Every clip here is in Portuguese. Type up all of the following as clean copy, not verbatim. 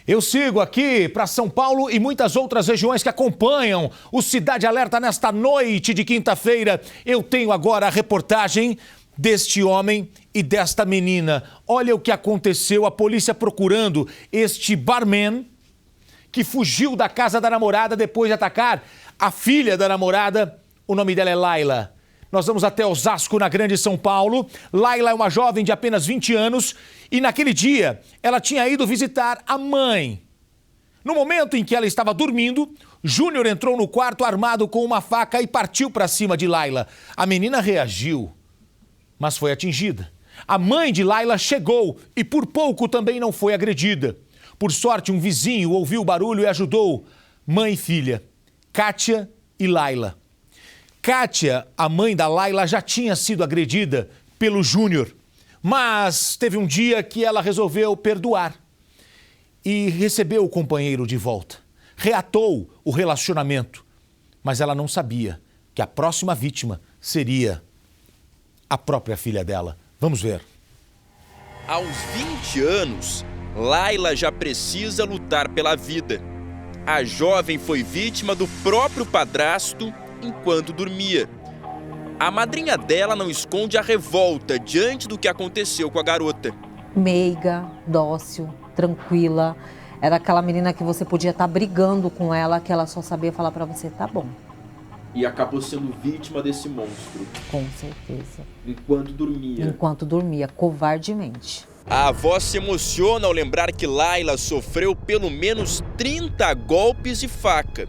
Eu sigo aqui para São Paulo e muitas outras regiões que acompanham o Cidade Alerta nesta noite de quinta-feira. Eu tenho agora a reportagem deste homem e desta menina. Olha o que aconteceu, a polícia procurando este barman que fugiu da casa da namorada depois de atacar a filha da namorada. O nome dela é Laila. Nós vamos até Osasco, na Grande São Paulo. Laila é uma jovem de apenas 20 anos e naquele dia ela tinha ido visitar a mãe. No momento em que ela estava dormindo, Júnior entrou no quarto armado com uma faca e partiu para cima de Laila. A menina reagiu, mas foi atingida. A mãe de Laila chegou e por pouco também não foi agredida. Por sorte, um vizinho ouviu o barulho e ajudou mãe e filha, Kátia e Laila. Kátia, a mãe da Laila, já tinha sido agredida pelo Júnior, mas teve um dia que ela resolveu perdoar e recebeu o companheiro de volta. Reatou o relacionamento, mas ela não sabia que a próxima vítima seria a própria filha dela. Vamos ver. Aos 20 anos, Laila já precisa lutar pela vida. A jovem foi vítima do próprio padrasto enquanto dormia. A madrinha dela não esconde a revolta diante do que aconteceu com a garota. Meiga, dócil, tranquila. Era aquela menina que você podia estar brigando com ela, que ela só sabia falar pra você, tá bom. E acabou sendo vítima desse monstro. Com certeza. Enquanto dormia. Enquanto dormia, covardemente. A avó se emociona ao lembrar que Laila sofreu pelo menos 30 golpes de faca.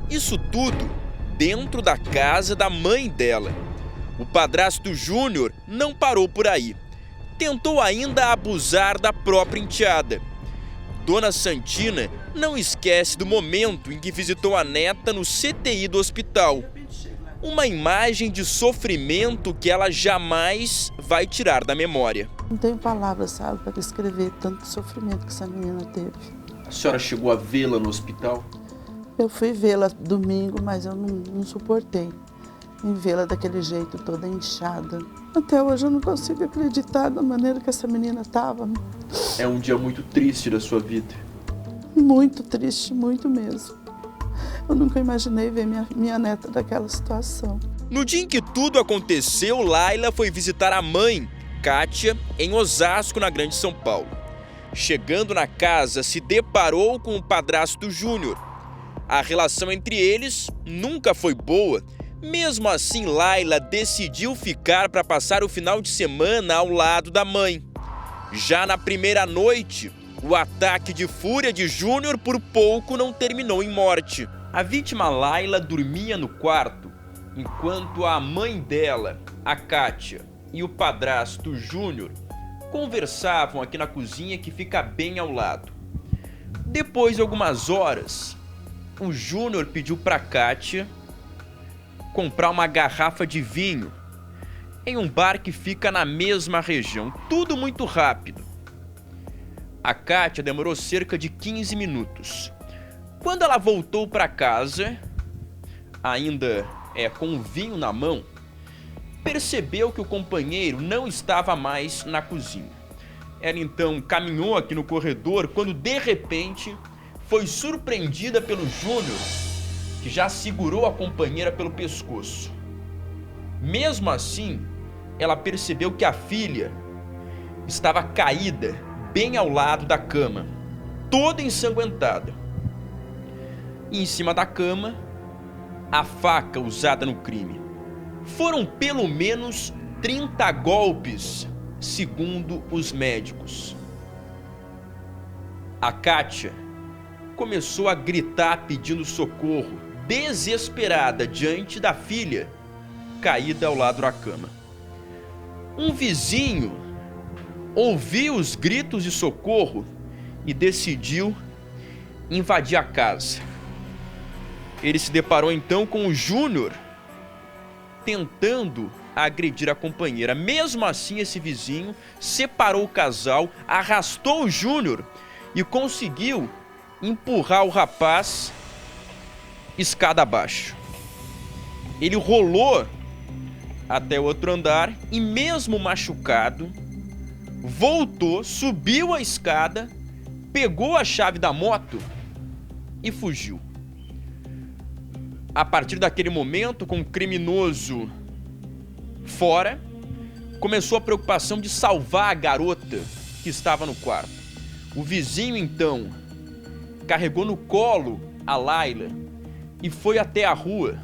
Isso tudo dentro da casa da mãe dela. O padrasto Júnior não parou por aí. Tentou ainda abusar da própria enteada. Dona Santina não esquece do momento em que visitou a neta no CTI do hospital. Uma imagem de sofrimento que ela jamais vai tirar da memória. Não tenho palavras, sabe, para descrever tanto sofrimento que essa menina teve. A senhora chegou a vê-la no hospital? Eu fui vê-la domingo, mas eu não suportei em vê-la daquele jeito, toda inchada. Até hoje eu não consigo acreditar da maneira que essa menina estava. É um dia muito triste da sua vida. Muito triste, muito mesmo. Eu nunca imaginei ver minha neta daquela situação. No dia em que tudo aconteceu, Laila foi visitar a mãe, Kátia, em Osasco, na Grande São Paulo. Chegando na casa, se deparou com o padrasto Júnior. A relação entre eles nunca foi boa. Mesmo assim, Laila decidiu ficar para passar o final de semana ao lado da mãe. Já na primeira noite, o ataque de fúria de Júnior por pouco não terminou em morte. A vítima Laila dormia no quarto, enquanto a mãe dela, a Kátia, e o padrasto Júnior conversavam aqui na cozinha que fica bem ao lado. Depois de algumas horas, o Júnior pediu para Kátia comprar uma garrafa de vinho em um bar que fica na mesma região. Tudo muito rápido. A Kátia demorou cerca de 15 minutos. Quando ela voltou para casa, ainda com o vinho na mão, percebeu que o companheiro não estava mais na cozinha. Ela então caminhou aqui no corredor quando de repente foi surpreendida pelo Júnior, que já segurou a companheira pelo pescoço. Mesmo assim, ela percebeu que a filha estava caída bem ao lado da cama, toda ensanguentada. E em cima da cama, a faca usada no crime. Foram pelo menos 30 golpes, segundo os médicos. A Kátia começou a gritar pedindo socorro, desesperada diante da filha caída ao lado da cama. Um vizinho ouviu os gritos de socorro e decidiu invadir a casa. Ele se deparou então com o Júnior tentando agredir a companheira. Mesmo assim, esse vizinho separou o casal, arrastou o Júnior e conseguiu empurrar o rapaz escada abaixo. Ele rolou até o outro andar e, mesmo machucado, voltou, subiu a escada pegou a chave da moto e fugiu. A partir daquele momento, com o criminoso fora, começou a preocupação de salvar a garota que estava no quarto. O vizinho, então, carregou no colo a Laila e foi até a rua,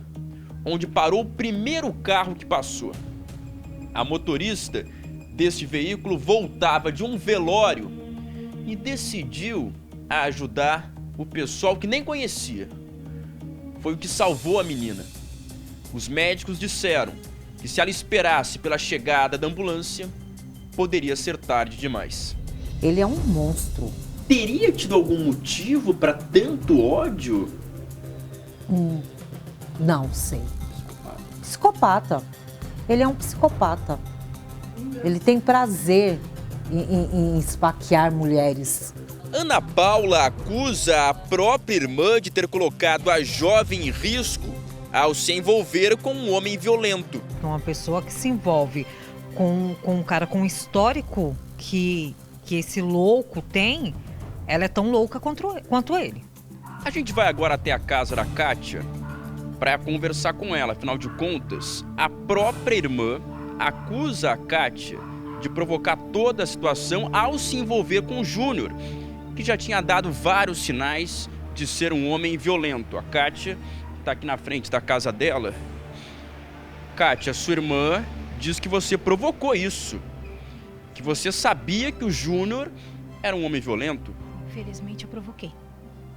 onde parou o primeiro carro que passou. A motorista deste veículo voltava de um velório e decidiu ajudar o pessoal que nem conhecia. Foi o que salvou a menina. Os médicos disseram que se ela esperasse pela chegada da ambulância, poderia ser tarde demais. Ele é um monstro. Teria tido algum motivo para tanto ódio? Não sei. Psicopata. Ele é um psicopata. Ele tem prazer em esfaquear mulheres. Ana Paula acusa a própria irmã de ter colocado a jovem em risco ao se envolver com um homem violento. Uma pessoa que se envolve com um cara com um histórico que esse louco tem, ela é tão louca quanto ele. A gente vai agora até a casa da Kátia para conversar com ela. Afinal de contas, a própria irmã acusa a Kátia de provocar toda a situação ao se envolver com o Júnior, que já tinha dado vários sinais de ser um homem violento. A Kátia está aqui na frente da casa dela. Kátia, sua irmã diz que você provocou isso, que você sabia que o Júnior era um homem violento. Infelizmente eu provoquei,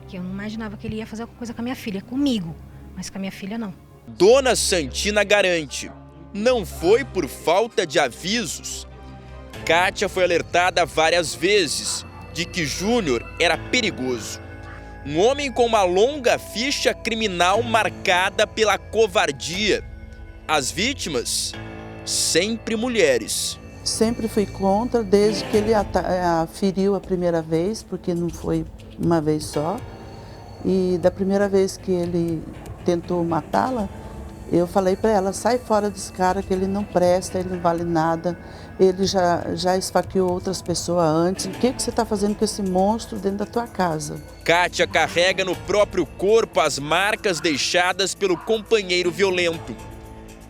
que eu não imaginava que ele ia fazer alguma coisa com a minha filha, comigo, mas com a minha filha não. Dona Santina garante, não foi por falta de avisos. Kátia foi alertada várias vezes de que Júnior era perigoso. Um homem com uma longa ficha criminal marcada pela covardia. As vítimas, sempre mulheres. Sempre fui contra, desde que ele a feriu a primeira vez, porque não foi uma vez só. E da primeira vez que ele tentou matá-la, eu falei para ela, sai fora desse cara que ele não presta, ele não vale nada. Ele já esfaqueou outras pessoas antes. O que você está fazendo com esse monstro dentro da tua casa? Kátia carrega no próprio corpo as marcas deixadas pelo companheiro violento.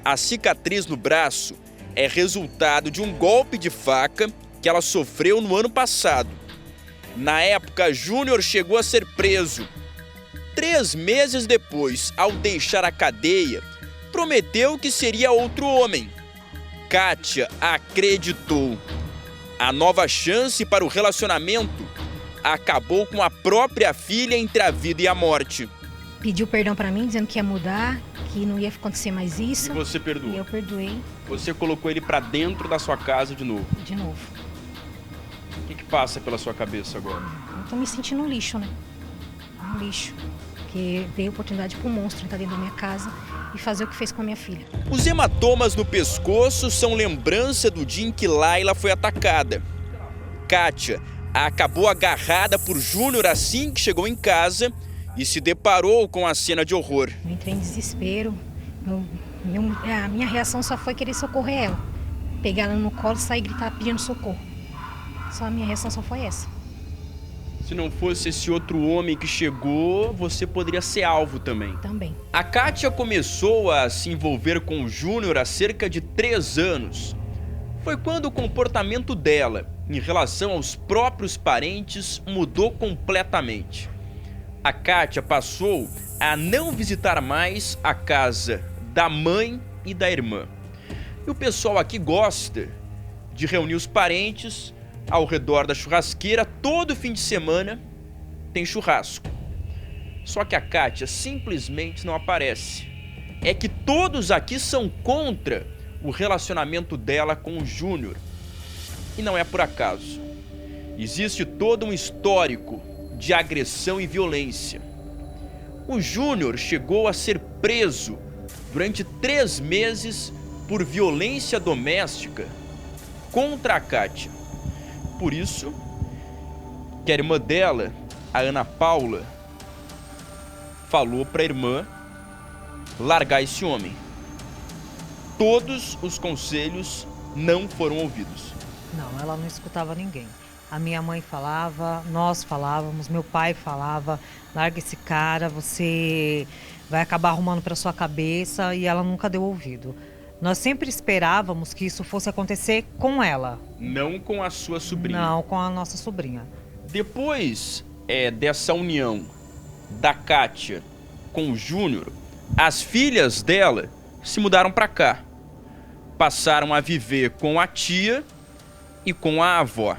A cicatriz no braço é resultado de um golpe de faca que ela sofreu no ano passado. Na época, Júnior chegou a ser preso. 3 meses depois, ao deixar a cadeia, prometeu que seria outro homem. Kátia acreditou. A nova chance para o relacionamento acabou com a própria filha entre a vida e a morte. Pediu perdão pra mim, dizendo que ia mudar, que não ia acontecer mais isso. E você perdoou? E eu perdoei. Você colocou ele pra dentro da sua casa de novo. De novo. O que passa pela sua cabeça agora? Eu tô me sentindo um lixo, né? Um lixo. Porque veio a oportunidade pro monstro entrar dentro da minha casa e fazer o que fez com a minha filha. Os hematomas no pescoço são lembrança do dia em que Laila foi atacada. Kátia acabou agarrada por Júnior assim que chegou em casa e se deparou com a cena de horror. Eu entrei em desespero. A minha reação só foi querer socorrer ela. Pegar ela no colo e sair e gritar pedindo socorro. Só a minha reação só foi essa. Se não fosse esse outro homem que chegou, você poderia ser alvo também. Também. A Kátia começou a se envolver com o Júnior há cerca de 3 anos. Foi quando o comportamento dela em relação aos próprios parentes mudou completamente. A Kátia passou a não visitar mais a casa da mãe e da irmã. E o pessoal aqui gosta de reunir os parentes ao redor da churrasqueira. Todo fim de semana tem churrasco. Só que a Kátia simplesmente não aparece. É que todos aqui são contra o relacionamento dela com o Júnior. E não é por acaso. Existe todo um histórico de agressão e violência. O Júnior chegou a ser preso durante 3 meses por violência doméstica contra a Kátia. Por isso que a irmã dela, a Ana Paula, falou para a irmã largar esse homem. Todos os conselhos não foram ouvidos. Não, ela não escutava ninguém. A minha mãe falava, nós falávamos, meu pai falava, larga esse cara, você vai acabar arrumando para sua cabeça, e ela nunca deu ouvido. Nós sempre esperávamos que isso fosse acontecer com ela. Não com a sua sobrinha? Não, com a nossa sobrinha. Depois dessa união da Kátia com o Júnior, as filhas dela se mudaram para cá. Passaram a viver com a tia e com a avó.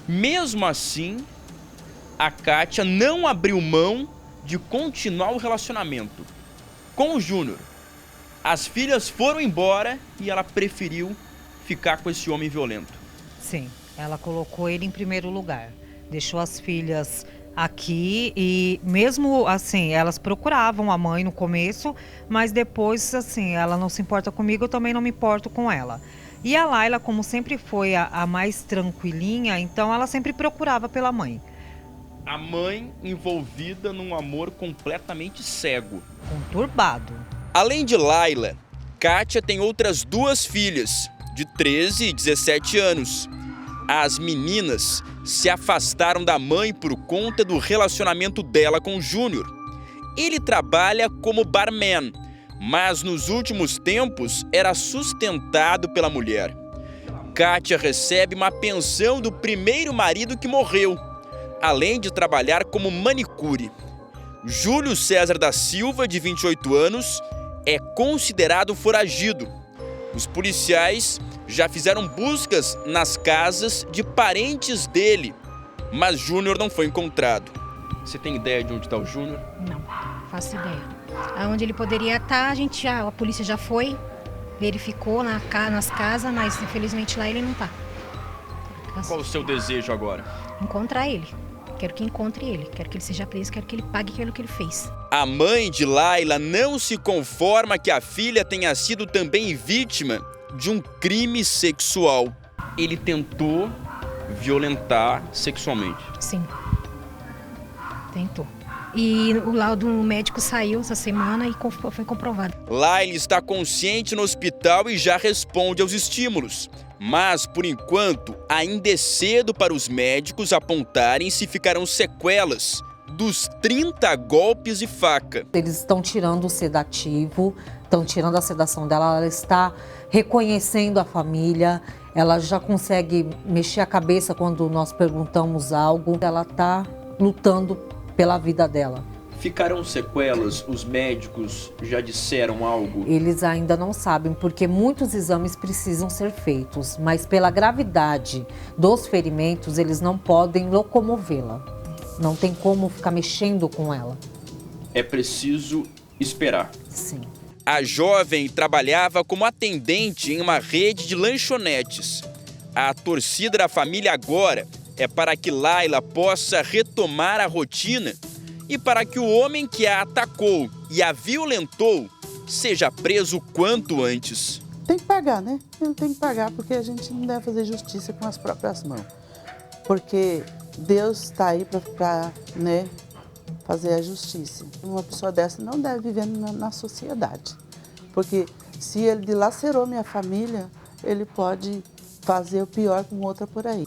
Mesmo assim, a Kátia não abriu mão de continuar o relacionamento com o Júnior. As filhas foram embora e ela preferiu ficar com esse homem violento. Sim, ela colocou ele em primeiro lugar. Deixou as filhas aqui e mesmo assim, elas procuravam a mãe no começo, mas depois, assim, ela não se importa comigo, eu também não me importo com ela. E a Laila, como sempre foi a mais tranquilinha, então ela sempre procurava pela mãe. A mãe envolvida num amor completamente cego. Conturbado. Além de Laila, Kátia tem outras 2 filhas, de 13 e 17 anos. As meninas se afastaram da mãe por conta do relacionamento dela com o Júnior. Ele trabalha como barman, mas nos últimos tempos era sustentado pela mulher. Kátia recebe uma pensão do primeiro marido que morreu, além de trabalhar como manicure. Júlio César da Silva, de 28 anos, é considerado foragido. Os policiais já fizeram buscas nas casas de parentes dele, mas Júnior não foi encontrado. Você tem ideia de onde está o Júnior? Não, faço ideia. Aonde ele poderia estar, a polícia já foi, verificou nas casas, mas infelizmente lá ele não está. Qual o seu desejo agora? Encontrar ele. Quero que encontre ele, quero que ele seja preso, quero que ele pague pelo que ele fez. A mãe de Laila não se conforma que a filha tenha sido também vítima de um crime sexual. Ele tentou violentar sexualmente. Sim, tentou. E o laudo médico saiu essa semana e foi comprovado. Laila está consciente no hospital e já responde aos estímulos. Mas, por enquanto, ainda é cedo para os médicos apontarem se ficarão sequelas dos 30 golpes de faca. Eles estão tirando o sedativo, estão tirando a sedação dela, ela está reconhecendo a família, ela já consegue mexer a cabeça quando nós perguntamos algo, ela está lutando pela vida dela. Ficarão sequelas? Os médicos já disseram algo? Eles ainda não sabem, porque muitos exames precisam ser feitos, mas pela gravidade dos ferimentos, eles não podem locomovê-la. Não tem como ficar mexendo com ela. É preciso esperar. Sim. A jovem trabalhava como atendente em uma rede de lanchonetes. A torcida da família agora é para que Laila possa retomar a rotina e para que o homem que a atacou e a violentou seja preso o quanto antes. Tem que pagar, né? Ele tem que pagar, porque a gente não deve fazer justiça com as próprias mãos. Porque Deus está aí para né, fazer a justiça. Uma pessoa dessa não deve viver na sociedade. Porque se ele dilacerou minha família, ele pode fazer o pior com outra por aí.